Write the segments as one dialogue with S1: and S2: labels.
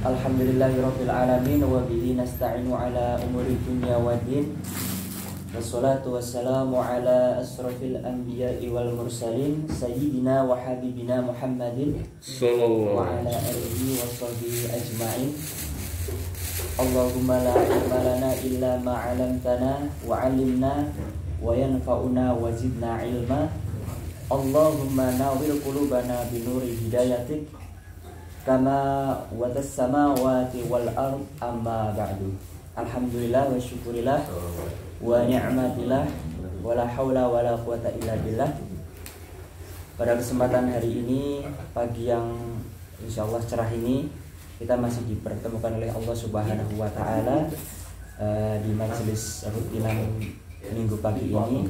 S1: Alhamdulillahirabbil alamin wa bihi nasta'inu ala umuri dunya waddin. Wassalatu wassalamu ala asrafil anbiya'i wal mursalin sayyidina wa habibina Muhammadin sallallahu wa ala alihi wa sahbihi ajma'in. Allahumma la ilma lana illa ma 'allamtana wa 'allimna wa yanfa'una wa zidna ilma. Allahumma nawwir qulubana bi nuri hidayatik kama watas samawati wal ard amma ba'du. Alhamdulillah wa syukurillah wa ni'matillah wa la haula wa la quwata illa billah. Pada kesempatan hari ini, pagi yang insyaallah cerah ini, kita masih dipertemukan oleh Allah Subhanahu wa taala di majelis rutinan minggu pagi ini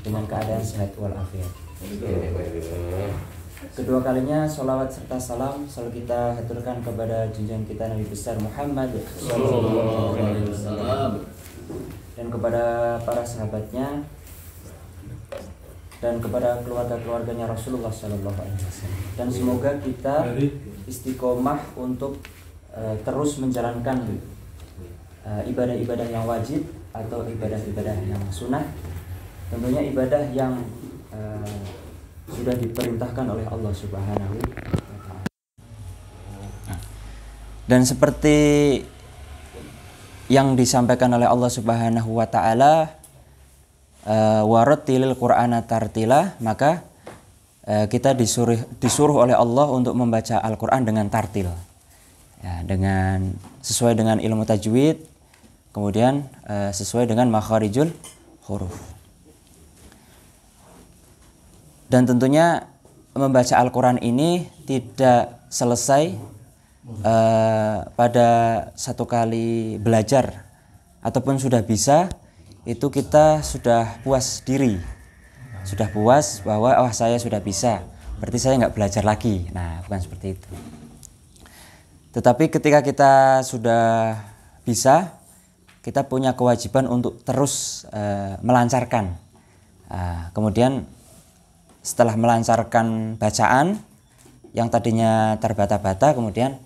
S1: dengan keadaan sehat walafiat. Kedua kalinya sholawat serta salam selalu kita haturkan kepada junjungan kita Nabi besar Muhammad sallallahu alaihi wasallam dan kepada para sahabatnya dan kepada keluarga-keluarganya Rasulullah sallallahu alaihi wasallam. Dan semoga kita istiqomah untuk terus menjalankan ibadah-ibadah yang wajib atau ibadah-ibadah yang sunnah. Tentunya ibadah yang sudah diperintahkan oleh Allah Subhanahu wa taala. Dan seperti yang disampaikan oleh Allah Subhanahu wa taala, warattilil Qur'ana tartila, maka kita disuruh oleh Allah untuk membaca Al-Qur'an dengan tartil. Ya, dengan sesuai dengan ilmu tajwid, kemudian sesuai dengan makharijul huruf. Dan tentunya membaca Al-Quran ini tidak selesai pada satu kali belajar ataupun sudah bisa, itu kita sudah puas diri, sudah puas bahwa saya sudah bisa, berarti saya nggak belajar lagi. Nah, bukan seperti itu. Tetapi ketika kita sudah bisa, kita punya kewajiban untuk terus melancarkan. Kemudian setelah melancarkan bacaan yang tadinya terbata-bata, kemudian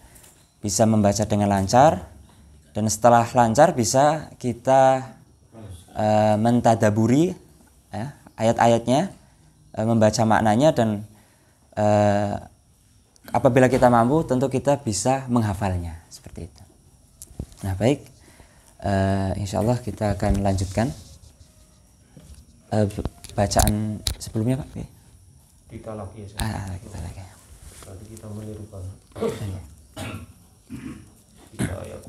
S1: bisa membaca dengan lancar, dan setelah lancar bisa kita mentadaburi ayat-ayatnya, membaca maknanya, dan apabila kita mampu tentu kita bisa menghafalnya seperti itu. Nah, baik, insyaallah kita akan lanjutkan bacaan sebelumnya, Pak.
S2: Kita lagi ya.
S1: Kita lagi.
S2: Nanti kita menirukan.
S1: Ya.
S2: Kita ayat.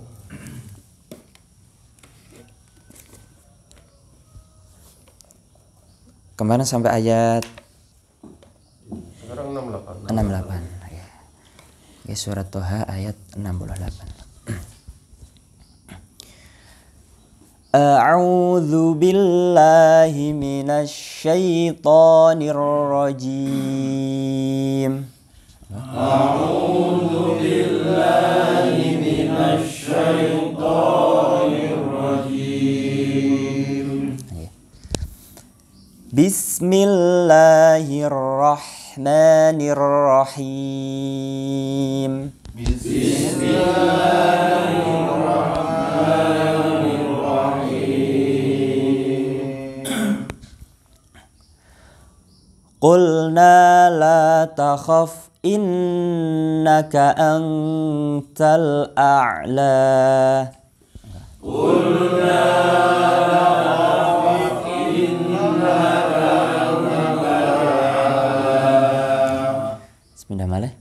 S1: Kemarin sampai ayat
S2: Sekarang 68.
S1: 68. Ya. Oke, surat Toha ayat 68. A'udzu billahi minasy syaithanir rajim.
S3: A'udzu billahi minasy syaithanir rajim.
S1: Bismillahirrahmanirrahim.
S3: Bismillahirrahmanirrahim.
S1: Qulna la takhaf innaka antal a'la.
S3: Qulna la takhaf innaka antal a'la.
S1: Bismillahirrahmanirrahim.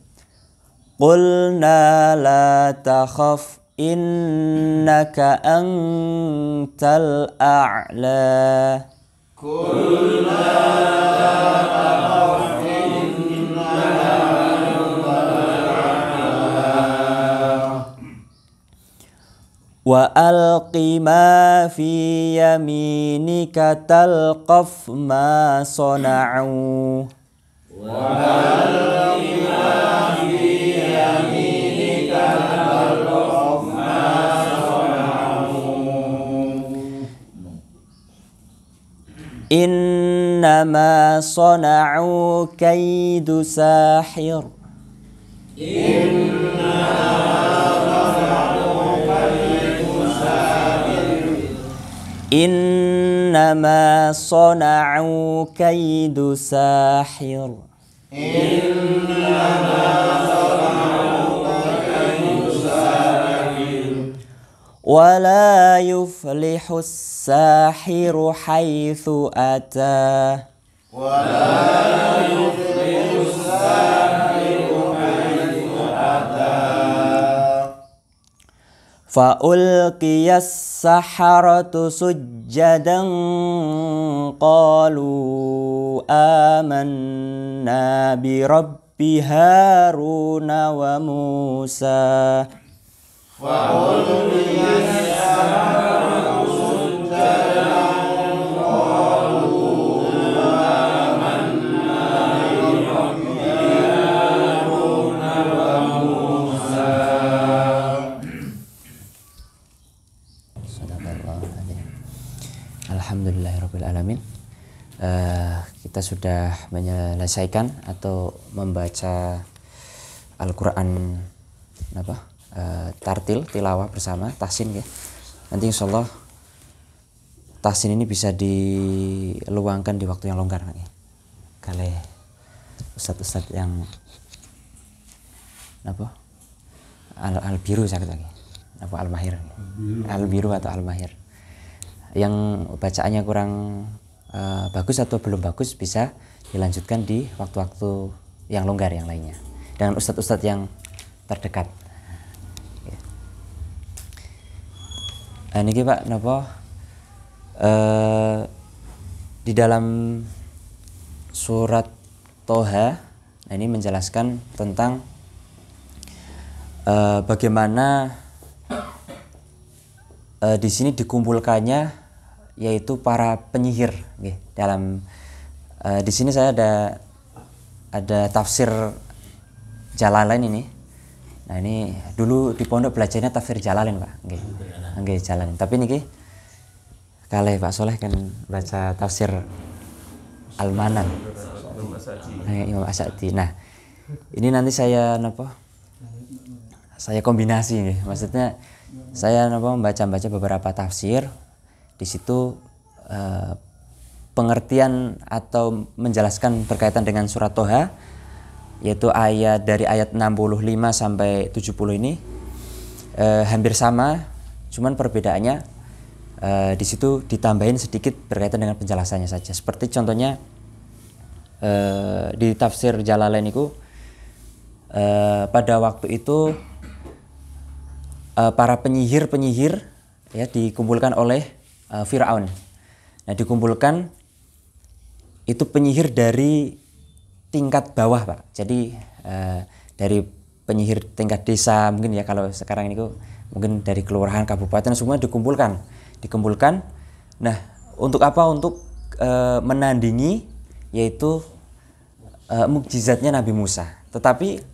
S1: Qulna la takhaf innaka antal a'la.
S3: Qulna
S1: wa alqi ma fi yaminika talqaf ma sana'u.
S3: Wa alqi ma fi yaminika talqaf ma sana'u.
S1: Innama sana'u kaidu sahir.
S3: Innama
S1: Innama sona'u kaidu sahir. Wala yuflihus sahiru haitsu ata. Fa'ulqiyas saharatu sujjadan qalu amanna bi rabbi Haruna wa Musa. Alhamdulillahirrabbilalamin. Kita sudah menyelesaikan atau membaca Al-Quran tartil, tilawah bersama, tahsin ya. Nanti insyaallah tahsin ini bisa diluangkan di waktu yang longgar ya. Kali ustaz-ustaz yang al-biru saya kata al-mahir. Al-biru atau al-mahir. Yang bacaannya kurang bagus atau belum bagus bisa dilanjutkan di waktu-waktu yang longgar yang lainnya dengan ustadz-ustadz yang terdekat. Ini Pak di dalam surat Toha ini menjelaskan tentang bagaimana di sini dikumpulkannya yaitu para penyihir. Dalam di sini saya ada tafsir Jalalain ini. Nah ini dulu di pondok belajarnya tafsir Jalalain Pak. Jalalain. Tapi niki kalih Pak Soleh kan baca tafsir Al-Manan. Imam As-Sa'di. Nah ini nanti saya kombinasi nih. Maksudnya saya membaca beberapa tafsir. Di situ pengertian atau menjelaskan berkaitan dengan surat Toha, yaitu dari ayat 65 sampai 70 ini hampir sama, cuman perbedaannya di situ ditambahin sedikit berkaitan dengan penjelasannya saja. Seperti contohnya di tafsir Jalalain itu pada waktu itu para penyihir ya dikumpulkan oleh Fir'aun. Nah dikumpulkan itu penyihir dari tingkat bawah Pak. Jadi dari penyihir tingkat desa mungkin ya, kalau sekarang ini mungkin dari kelurahan, kabupaten semua dikumpulkan. Nah untuk apa? Untuk menandingi yaitu mukjizatnya Nabi Musa. Tetapi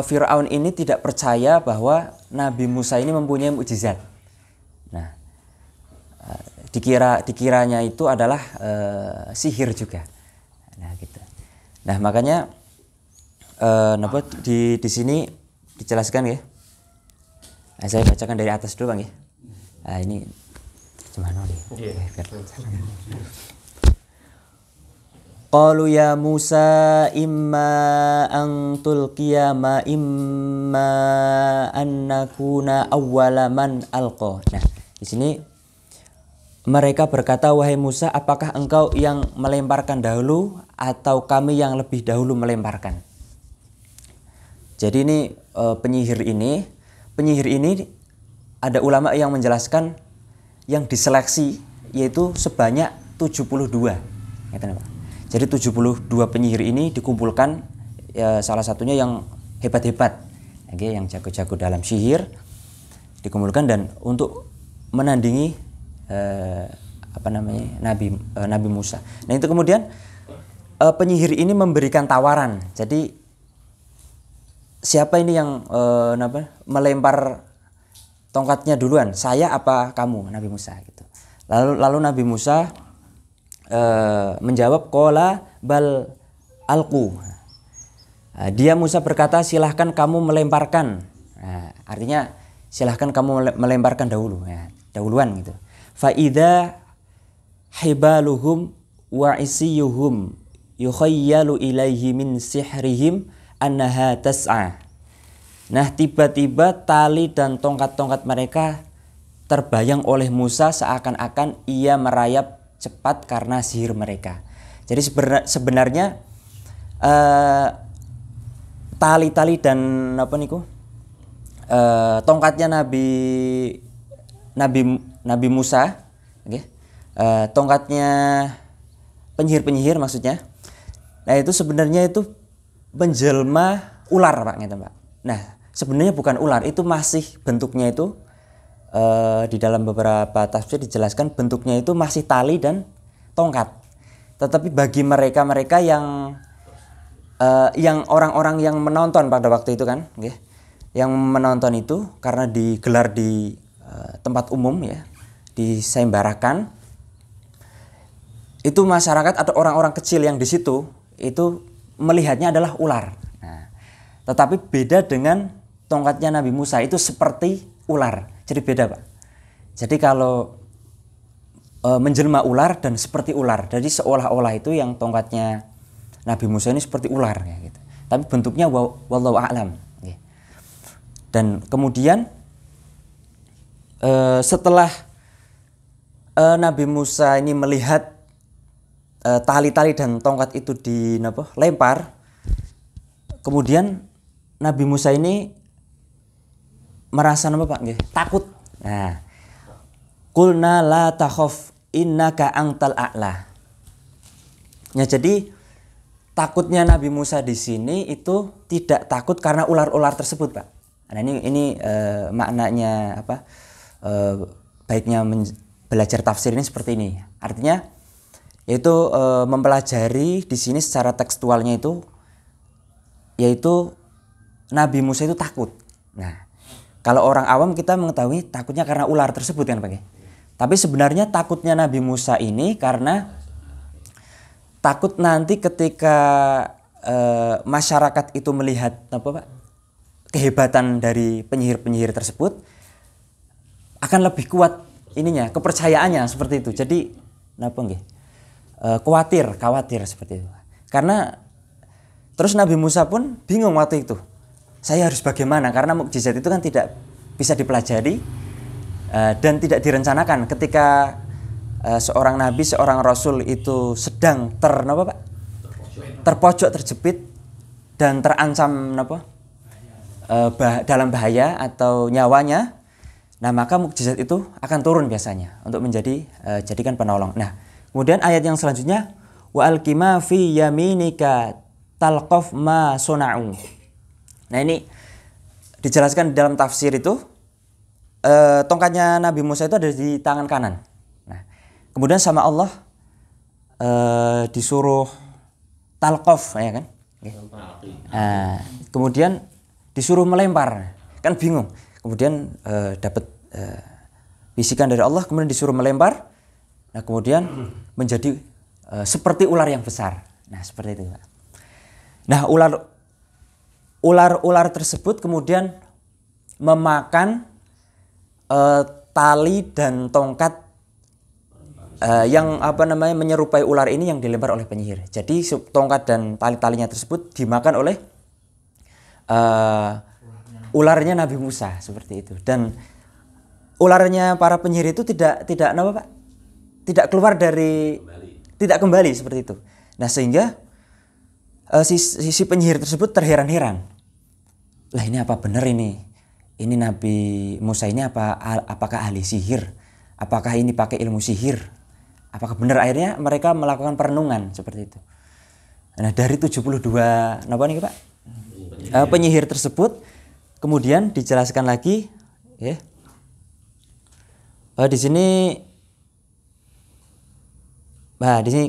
S1: Fir'aun ini tidak percaya bahwa Nabi Musa ini mempunyai mukjizat. Nah dikiranya itu adalah sihir juga. Nah gitu. Nah makanya di sini dijelaskan ya. Nah, saya bacakan dari atas dulu Bang ya. Nah ini gimana nih? Qalu ya Musa imma an tulqiya ma imma an nakuna awwala man alqa. Nah di sini mereka berkata, wahai Musa, apakah engkau yang melemparkan dahulu atau kami yang lebih dahulu melemparkan? Jadi ini penyihir ini ada ulama yang menjelaskan yang diseleksi yaitu sebanyak 72. Jadi 72 penyihir ini dikumpulkan ya, salah satunya yang hebat-hebat, yang jago-jago dalam sihir dikumpulkan dan untuk menandingi Nabi Musa. Nah itu kemudian penyihir ini memberikan tawaran. Jadi siapa ini yang melempar tongkatnya duluan? Saya apa kamu, Nabi Musa? Gitu. Lalu Nabi Musa menjawab qala bal alqu. Dia Musa berkata silahkan kamu melemparkan. Artinya silahkan kamu melemparkan dahulu, dahuluan gitu. fa idza hibaluhum wa isiyuhum yukhayyalu ilaihi min sihrihim annaha tas'a. Nah, tiba-tiba tali dan tongkat-tongkat mereka terbayang oleh Musa seakan-akan ia merayap cepat karena sihir mereka. Jadi sebenarnya tali-tali dan tongkatnya Nabi Musa, okay? Tongkatnya penyihir maksudnya. Nah, itu sebenarnya itu menjelma ular, Pak, gitu, Pak. Nah, sebenarnya bukan ular, itu masih bentuknya itu di dalam beberapa tafsir dijelaskan bentuknya itu masih tali dan tongkat. Tetapi bagi mereka yang orang-orang yang menonton pada waktu itu kan, okay? Yang menonton itu karena digelar di tempat umum ya, disembarakan, itu masyarakat atau orang-orang kecil yang di situ itu melihatnya adalah ular. Nah, tetapi beda dengan tongkatnya Nabi Musa, itu seperti ular. Jadi beda, Pak. Jadi kalau menjelma ular dan seperti ular, jadi seolah-olah itu yang tongkatnya Nabi Musa ini seperti ular ya, gitu. Tapi bentuknya wallahu a'lam. Ya. Dan kemudian setelah Nabi Musa ini melihat tali-tali dan tongkat itu dilempar, kemudian Nabi Musa ini merasa Pak? Takut. Nah, qulna la takhaf innaka antal a'la. Ya, jadi takutnya Nabi Musa di sini itu tidak takut karena ular-ular tersebut, Pak. Nah, ini maknanya apa? Baiknya belajar tafsir ini seperti ini. Artinya yaitu mempelajari di sini secara tekstualnya itu yaitu Nabi Musa itu takut. Nah, kalau orang awam kita mengetahui takutnya karena ular tersebut kan, Pak. Tapi sebenarnya takutnya Nabi Musa ini karena takut nanti ketika masyarakat itu melihat Pak, kehebatan dari penyihir-penyihir tersebut akan lebih kuat kepercayaannya seperti itu. Jadi khawatir seperti itu. Karena terus Nabi Musa pun bingung waktu itu. Saya harus bagaimana? Karena mukjizat itu kan tidak bisa dipelajari dan tidak direncanakan ketika seorang nabi, seorang rasul itu sedang terpojok, terjepit dan terancam dalam bahaya atau nyawanya. Nah, maka mukjizat itu akan turun biasanya untuk jadikan penolong. Nah, kemudian ayat yang selanjutnya wa alqima fi yaminika talqaf ma suna'u. Nah, ini dijelaskan di dalam tafsir itu tongkatnya Nabi Musa itu ada di tangan kanan. Nah, kemudian sama Allah disuruh talqaf ya kan? Nah, kemudian disuruh melempar, kan bingung. Kemudian dapat bisikan dari Allah, kemudian disuruh melempar. Nah, kemudian menjadi seperti ular yang besar. Nah, seperti itu, Pak. Nah, ular tersebut kemudian memakan tali dan tongkat yang menyerupai ular ini yang dilempar oleh penyihir. Jadi tongkat dan tali-talinya tersebut dimakan oleh ularnya Nabi Musa seperti itu. Dan ularnya para penyihir itu tidak keluar tidak kembali seperti itu. Nah, sehingga si penyihir tersebut terheran-heran. Lah, ini apa benar ini? Ini Nabi Musa ini apakah ahli sihir? Apakah ini pakai ilmu sihir? Apakah benar? Akhirnya mereka melakukan perenungan seperti itu. Nah, dari 72 Pak? Penyihir tersebut kemudian dijelaskan lagi ya. Di sini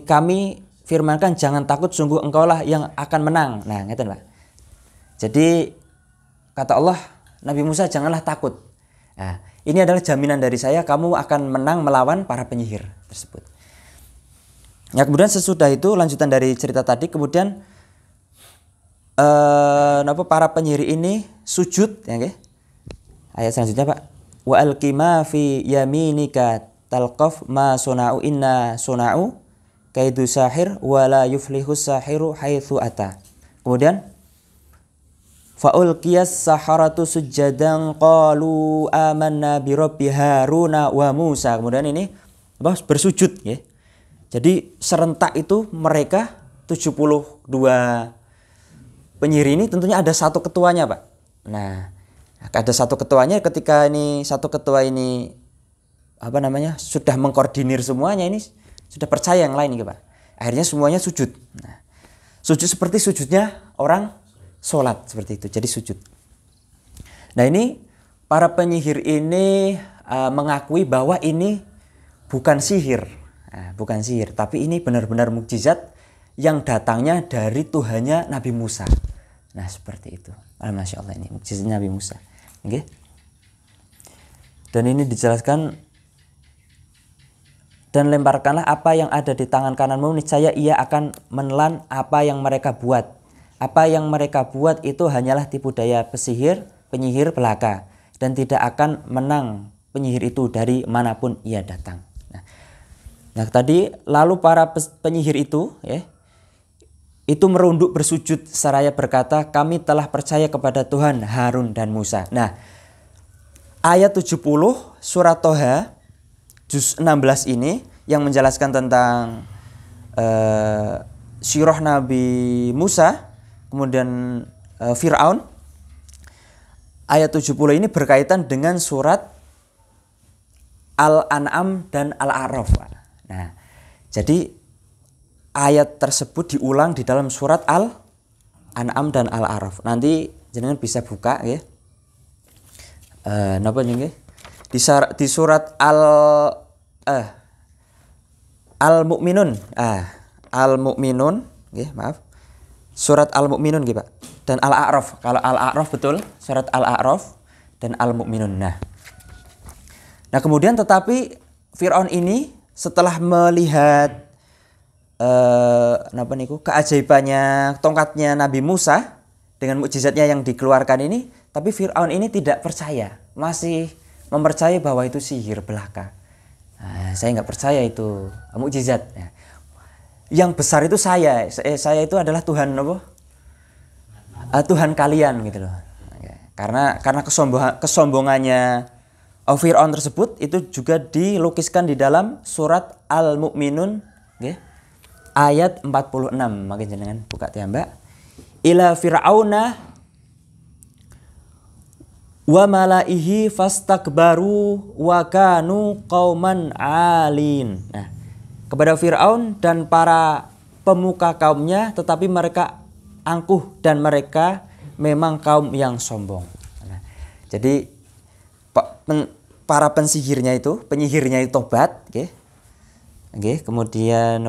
S1: kami firmankan jangan takut, sungguh engkaulah yang akan menang. Nah, ngeten, Pak. Jadi kata Allah, Nabi Musa janganlah takut. Nah, ini adalah jaminan dari saya, kamu akan menang melawan para penyihir tersebut. Ya, kemudian sesudah itu lanjutan dari cerita tadi, kemudian para penyihir ini sujud ya, okay? Ayat selanjutnya, Pak. Wa alqima fi yaminika talqaf ma suna'u inna suna'u kaidu sahir wala yuflihus sahiru haitsu ata. Kemudian fa'ulqiyas saharatu sujjadan qalu amanna bi rabbi Haruna wa Musa. Kemudian ini bersujud ya. Jadi serentak itu mereka 72 penyihir ini tentunya ada satu ketuanya, Pak. Nah, ada satu ketuanya. Ketika ini satu ketua ini sudah mengkoordinir semuanya, ini sudah percaya yang lain nih, Pak. Akhirnya semuanya sujud. Nah, sujud seperti sujudnya orang sholat seperti itu. Jadi sujud. Nah, ini para penyihir ini mengakui bahwa ini bukan sihir. Nah, bukan sihir, tapi ini benar-benar mukjizat yang datangnya dari Tuhannya Nabi Musa. Nah, seperti itu. Masya Allah, ini mukjizat Nabi Musa. Okay. Dan ini dijelaskan, dan lemparkanlah apa yang ada di tangan kananmu, niscaya ia akan menelan apa yang mereka buat. Apa yang mereka buat itu hanyalah tipu daya penyihir belaka, dan tidak akan menang penyihir itu dari manapun ia datang. Nah tadi lalu para penyihir itu itu merunduk bersujud seraya berkata, kami telah percaya kepada Tuhan Harun dan Musa. Nah, ayat 70 surat Toha juz 16 ini yang menjelaskan tentang sirah Nabi Musa, kemudian Fir'aun. Ayat 70 ini berkaitan dengan surat Al-An'am dan Al-A'raf. Nah, jadi ayat tersebut diulang di dalam surat Al-An'am dan Al-A'raf. Nanti jenengan bisa buka ya. Di surat Al-Mu'minun. Al-Mu'minun, maaf. Surat Al-Mu'minun Pak. Dan Al-A'raf. Kalau Al-A'raf betul, surat Al-A'raf dan Al-Mu'minun. Nah, kemudian tetapi Fir'aun ini setelah melihat keajaibannya tongkatnya Nabi Musa dengan mukjizatnya yang dikeluarkan ini, tapi Fir'aun ini tidak percaya, masih mempercayai bahwa itu sihir belaka. Saya nggak percaya itu mukjizat. Yang besar itu saya itu adalah Tuhan Tuhan kalian gitu loh. Karena kesombongannya Fir'aun tersebut itu juga dilukiskan di dalam surat Al-Mu'minun ayat 46. Makin jenengan buka tiambak. Ila fir'auna wa malaihi fastakbaru wa kanu qauman alin. Nah, kepada Fir'aun dan para pemuka kaumnya, tetapi mereka angkuh dan mereka memang kaum yang sombong. Nah, jadi para penyihirnya itu tobat, kemudian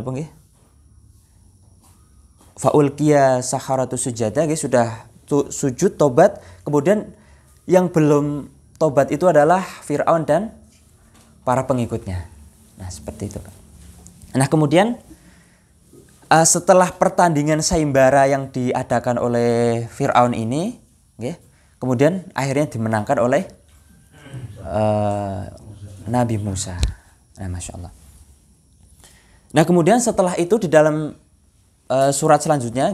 S1: Fa'ulqiya saharatu sujada, sudah sujud tobat. Kemudian yang belum tobat itu adalah Fir'aun dan para pengikutnya. Nah, seperti itu. Nah, kemudian setelah pertandingan sayembara yang diadakan oleh Fir'aun ini, kemudian akhirnya dimenangkan oleh Nabi Musa. Nah, Masya Allah. Nah, kemudian setelah itu di dalam surat selanjutnya,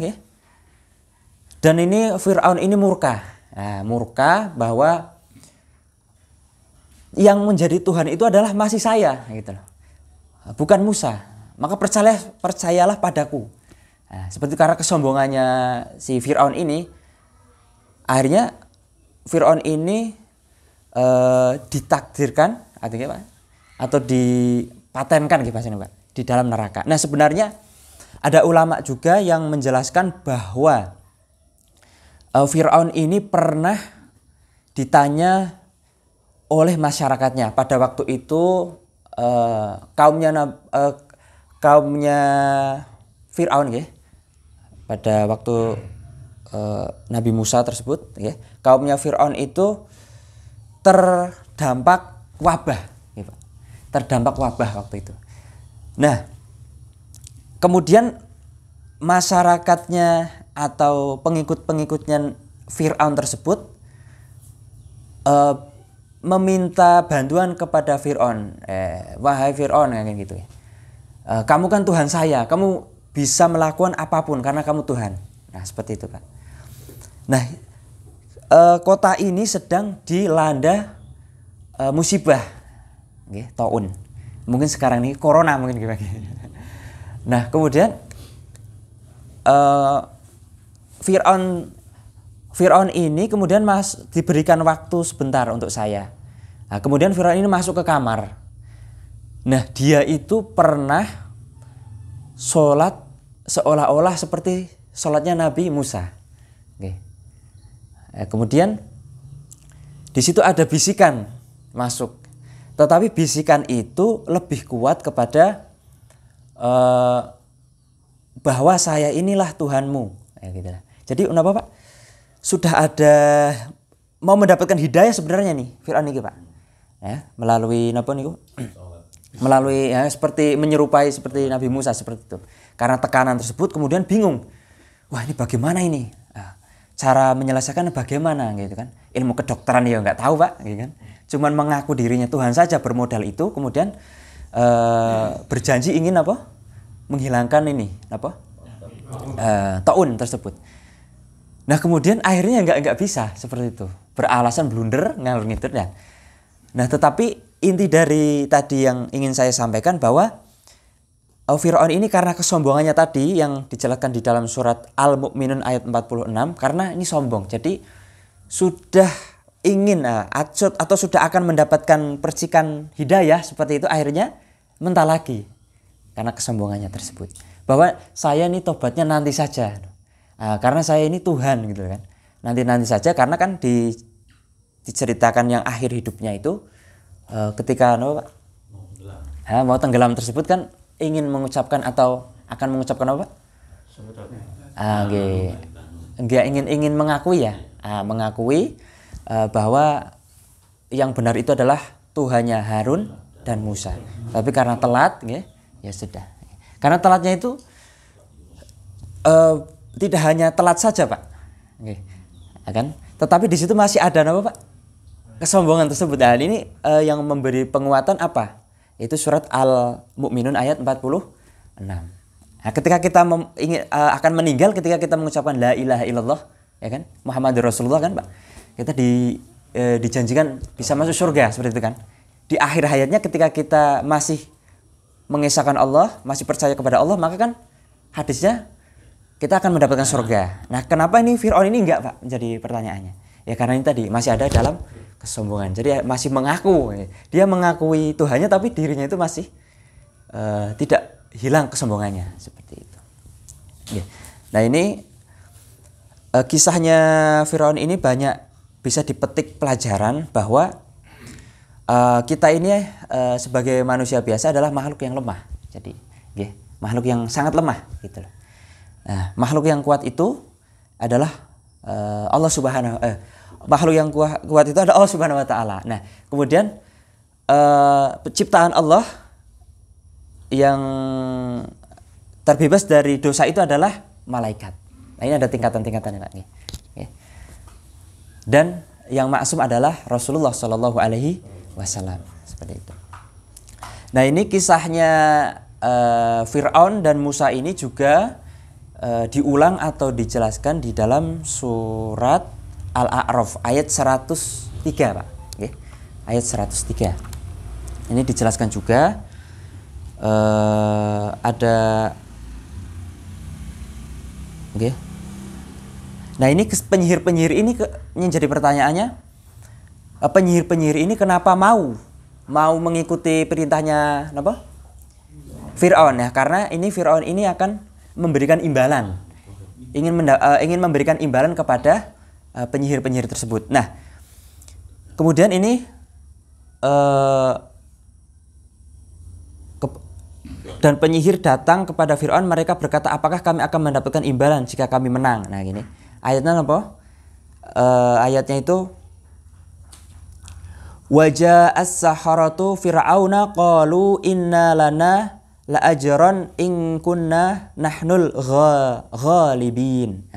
S1: dan ini Fir'aun ini murka. Nah, murka bahwa yang menjadi Tuhan itu adalah masih saya, bukan Musa. Maka percayalah padaku. Nah, seperti karena kesombongannya si Fir'aun ini, akhirnya Fir'aun ini ditakdirkan atau dipatenkan Pak, di dalam neraka. Nah, sebenarnya ada ulama juga yang menjelaskan bahwa Fir'aun ini pernah ditanya oleh masyarakatnya pada waktu itu, kaumnya Fir'aun pada waktu Nabi Musa tersebut, kaumnya Fir'aun itu terdampak wabah waktu itu. Nah, kemudian masyarakatnya atau pengikut-pengikutnya Fir'aun tersebut meminta bantuan kepada Fir'aun. Wahai Fir'aun, kayak gitu ya. Kamu kan Tuhan saya, kamu bisa melakukan apapun karena kamu Tuhan. Nah, seperti itu, Pak. Nah, kota ini sedang dilanda musibah, taun. Mungkin sekarang ini corona mungkin gimana. Nah, kemudian Fir'aun ini kemudian diberikan waktu sebentar untuk saya. Nah, kemudian Fir'aun ini masuk ke kamar. Nah, dia itu pernah sholat seolah-olah seperti sholatnya Nabi Musa. Kemudian di situ ada bisikan masuk. Tetapi bisikan itu lebih kuat kepada bahwa saya inilah Tuhanmu. Jadi kenapa, Pak? Sudah ada mau mendapatkan hidayah sebenarnya nih Fir'aun ini, Pak. Ya, melalui apa niku? Melalui ya, seperti menyerupai seperti Nabi Musa seperti itu. Karena tekanan tersebut kemudian bingung. Wah, ini bagaimana ini? Cara menyelesaikan bagaimana gitu kan? Ilmu kedokteran ya nggak tahu, Pak, gitu kan. Cuman mengaku dirinya Tuhan saja bermodal itu, kemudian berjanji ingin apa? Menghilangkan ini apa? Taun tersebut. Nah, kemudian akhirnya nggak bisa seperti itu, beralasan blunder ngalur ngidul ya. Nah, tetapi inti dari tadi yang ingin saya sampaikan bahwa Fir'aun ini karena kesombongannya tadi yang dijelaskan di dalam surat Al-Mu'minun ayat 46, karena ini sombong, jadi sudah ingin atau sudah akan mendapatkan percikan hidayah seperti itu, akhirnya mentah lagi karena kesombongannya tersebut. Bahwa saya ini tobatnya nanti saja. Karena saya ini Tuhan gitu kan. Nanti saja, karena kan diceritakan yang akhir hidupnya itu ketika mau tenggelam tersebut kan ingin mengucapkan atau akan mengucapkan apa? Enggak ingin mengakui ya. Mengakui bahwa yang benar itu adalah Tuhannya Harun dan Musa. Tapi karena telat ya sudah. Karena telatnya itu tidak hanya telat saja, Pak. Kan? Tetapi di situ masih ada apa, Pak? Kesombongan tersebut. Nah, ini yang memberi penguatan apa? Itu surat Al-Mu'minun ayat 46. Nah, ketika kita akan meninggal, ketika kita mengucapkan la ilaha illallah, ya kan? Muhammadur Rasulullah kan, Pak? Kita dijanjikan bisa masuk surga seperti itu kan. Di akhir hayatnya ketika kita masih mengesahkan Allah, masih percaya kepada Allah, maka kan hadisnya kita akan mendapatkan surga. Nah, kenapa ini Fir'aun ini enggak, Pak? Menjadi pertanyaannya. Ya karena ini tadi masih ada dalam kesombongan. Jadi masih mengaku. Dia mengakui Tuhannya tapi dirinya itu masih tidak hilang kesombongannya seperti itu. Nah, ini kisahnya Fir'aun ini banyak bisa dipetik pelajaran bahwa kita ini sebagai manusia biasa adalah makhluk yang lemah. Jadi, makhluk yang sangat lemah gitu loh. Nah, makhluk yang kuat itu adalah makhluk yang kuat itu adalah Allah Subhanahu wa taala. Nah, kemudian penciptaan Allah yang terbebas dari dosa itu adalah malaikat. Nah, ini ada tingkatan-tingkatannya, Pak. Dan yang maksum adalah Rasulullah Shallallahu alaihi wasallam, seperti itu. Nah, ini kisahnya Fir'aun dan Musa ini juga diulang atau dijelaskan di dalam surat Al-A'raf ayat 103, Pak. Ayat 103. Ini dijelaskan juga ada Nah, ini penyihir-penyihir ini yang jadi pertanyaannya, penyihir-penyihir ini kenapa mau mengikuti perintahnya apa? Fir'aun ya, karena ini Fir'aun ini akan memberikan imbalan, ingin memberikan imbalan kepada penyihir-penyihir tersebut. Nah, kemudian ini dan penyihir datang kepada Fir'aun, mereka berkata, apakah kami akan mendapatkan imbalan jika kami menang? Nah, gini ayatnya apa? Ayatnya itu wajah as-saharatu fir'auna qalu inna lana la ajran in kunna nahnul ghalibin.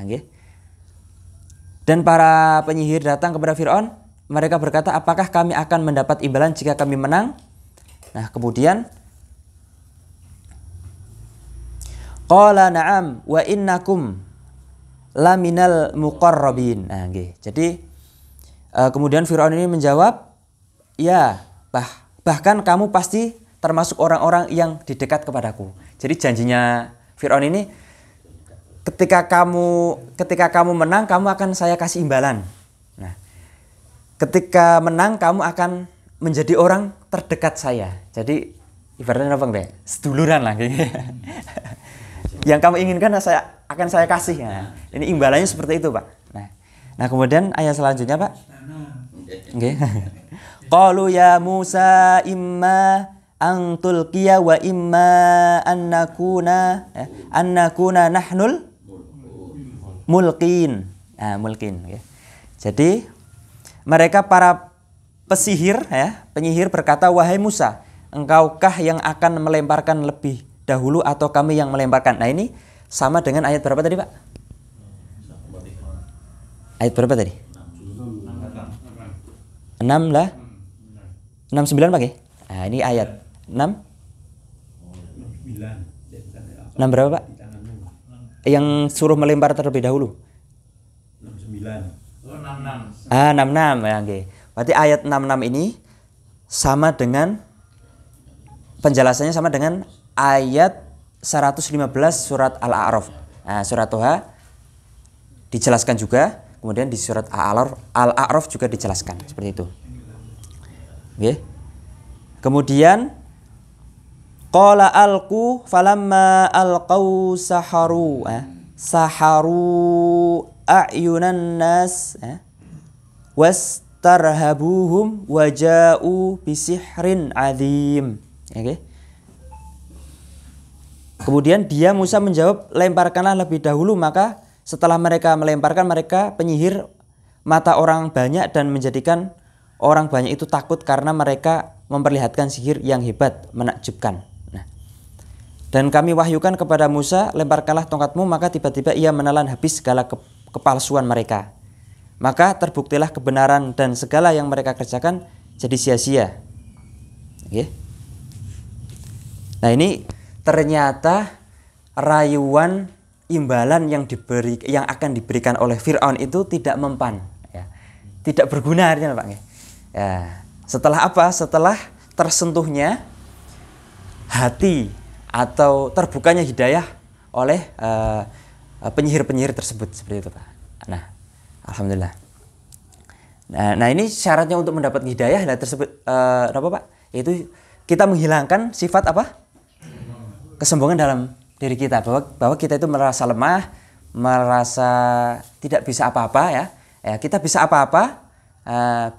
S1: Dan para penyihir datang kepada Fir'aun mereka berkata, apakah kami akan mendapat imbalan jika kami menang? Nah, kemudian qala na'am wa innakum laminal muqarrabin. Nah, nggih. Jadi kemudian Firaun ini menjawab, ya, bahkan kamu pasti termasuk orang-orang yang didekat kepadaku. Jadi janjinya Firaun ini, ketika kamu menang, kamu akan saya kasih imbalan. Nah, ketika menang kamu akan menjadi orang terdekat saya. Jadi ibaratnya apa enggak? Seduluran lah gitu. Yang kamu inginkan akan saya kasih. Nah, ini imbalannya seperti itu, Pak. Nah, kemudian ayat selanjutnya, Pak. Nggih. Qalu ya Musa imma an tulqiya wa imma an nakuna nahnul mulqin. Nah, mulqin, okay. Jadi mereka para penyihir berkata, wahai Musa, engkaukah yang akan melemparkan lebih dahulu atau kami yang melemparkan? Nah, ini sama dengan ayat berapa tadi, Pak? Ayat berapa tadi? 6 lah. 69 Pak ya? Nah, ini ayat 6. 6 berapa, Pak? Yang suruh melempar terlebih dahulu.
S3: 69. Oh, 66.
S1: 66 ya, okay. Berarti ayat 66 ini sama dengan penjelasannya sama dengan ayat 115 surat Al-A'raf. Nah, surat Toha dijelaskan juga, kemudian di surat Al-A'raf juga dijelaskan seperti itu. Oke. Kemudian qala alqu falamma alqau saharu a'yunan nas wastarhabuhum waja'u bisihrin adzim. Oke. Kemudian dia Musa menjawab, lemparkanlah lebih dahulu. Maka setelah mereka melemparkan, mereka penyihir mata orang banyak dan menjadikan orang banyak itu takut karena mereka memperlihatkan sihir yang hebat, menakjubkan. Nah, dan kami wahyukan kepada Musa, lemparkanlah tongkatmu, maka tiba-tiba ia menelan habis segala kepalsuan mereka. Maka terbuktilah kebenaran dan segala yang mereka kerjakan jadi sia-sia. Oke. Nah, ini ternyata rayuan imbalan yang akan diberikan oleh Fir'aun itu tidak mempan, ya. Tidak berguna artinya, Pak. Ya. Setelah apa? Setelah tersentuhnya hati atau terbukanya hidayah oleh penyihir-penyihir tersebut seperti itu, Pak. Nah, alhamdulillah. Nah, ini syaratnya untuk mendapat hidayah tersebut apa, Pak? Yaitu kita menghilangkan sifat apa? Kesombongan dalam diri kita, bahwa kita itu merasa lemah, merasa tidak bisa apa-apa, ya. Kita bisa apa-apa,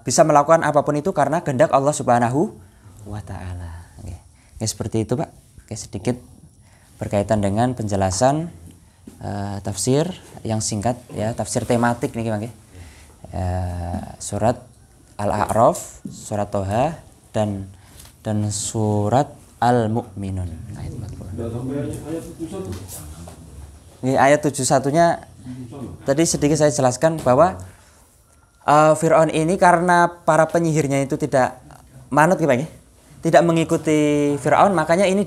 S1: bisa melakukan apapun itu karena kehendak Allah Subhanahu wa taala. Oke. Seperti itu, Pak. Oke, sedikit berkaitan dengan penjelasan tafsir yang singkat, ya, tafsir tematik nih, Bang. Surat Al-A'raf, surat Toha dan surat Al-Mu'minun. Ini ayat 71-nya tadi sedikit saya jelaskan bahwa Fir'aun ini karena para penyihirnya itu tidak manut, ya, tidak mengikuti Fir'aun, makanya ini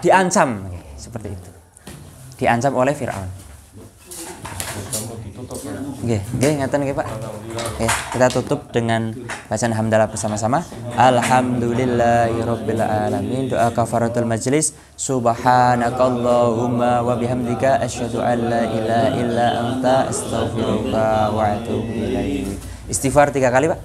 S1: diancam seperti itu. Diancam oleh Fir'aun. Oke, ngeten nggih, Pak. Oke, kita tutup dengan bacaan hamdalah bersama-sama. Alhamdulillahirabbil alamin. Doa kafaratul majlis. Subhanakallahumma wa bihamdika asyhadu an la ilaha illa anta astaghfiruka wa atubu ilaik. Istighfar 3 kali, Pak.